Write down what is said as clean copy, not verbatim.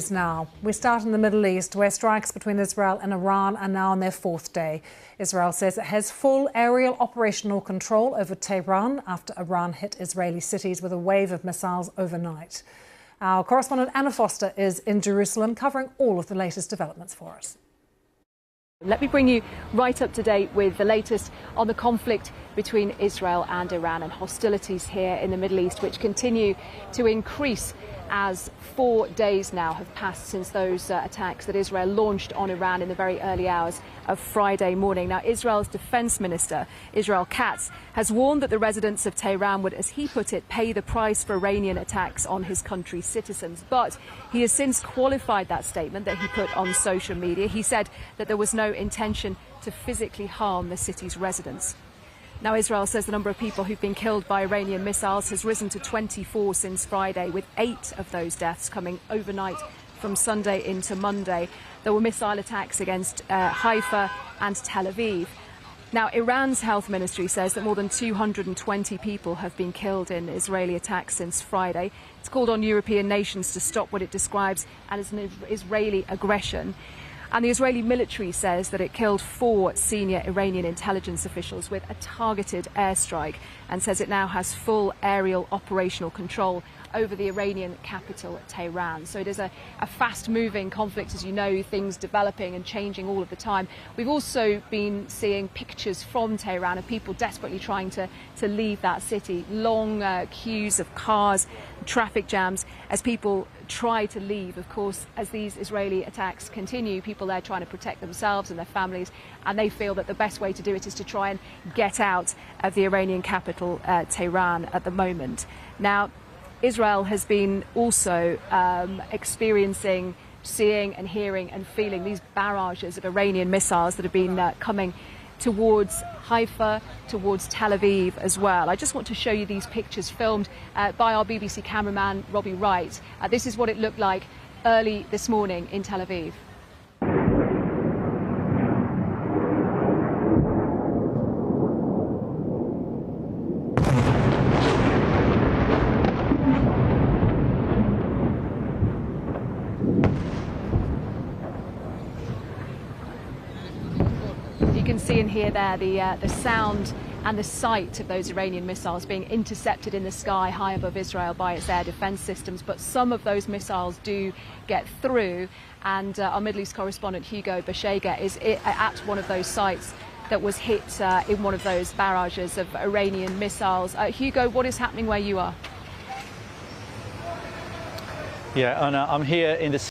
Now, we start in the Middle East, where strikes between Israel and Iran are now on their fourth day. Israel says it has full aerial operational control over Tehran after Iran hit Israeli cities with a wave of missiles overnight. Our correspondent Anna Foster is in Jerusalem, covering all of the latest developments for us. Let me bring you right up to date with the latest on the conflict between Israel and Iran and hostilities here in the Middle East, which continue to increase as 4 days now have passed since those attacks that Israel launched on Iran in the very early hours of Friday morning. Now, Israel's defense minister, Israel Katz, has warned that the residents of Tehran would, as he put it, pay the price for Iranian attacks on his country's citizens. But he has since qualified that statement that he put on social media. He said that there was no intention to physically harm the city's residents. Now, Israel says the number of people who've been killed by Iranian missiles has risen to 24 since Friday, with 8 of those deaths coming overnight from Sunday into Monday. There were missile attacks against Haifa and Tel Aviv. Now, Iran's health ministry says that more than 220 people have been killed in Israeli attacks since Friday. It's called on European nations to stop what it describes as an Israeli aggression. And the Israeli military says that it killed 4 senior Iranian intelligence officials with a targeted airstrike, and says it now has full aerial operational control over the Iranian capital, Tehran. So it is a fast-moving conflict, as you know, things developing and changing all of the time. We've also been seeing pictures from Tehran of people desperately trying to leave that city. Long queues of cars, traffic jams as people try to leave. Of course, as these Israeli attacks continue, people there trying to protect themselves and their families, and they feel that the best way to do it is to try and get out of the Iranian capital, Tehran, at the moment. Now, Israel has been also experiencing, seeing and hearing and feeling these barrages of Iranian missiles that have been coming towards Haifa, towards Tel Aviv as well. I just want to show you these pictures filmed by our BBC cameraman, Robbie Wright. This is what it looked like early this morning in Tel Aviv. You can see and hear there the sound and the sight of those Iranian missiles being intercepted in the sky high above Israel by its air defense systems. But some of those missiles do get through, and our Middle East correspondent Hugo Bashega is at one of those sites that was hit in one of those barrages of Iranian missiles. Hugo, what is happening where you are? Yeah, Anna, I'm here in the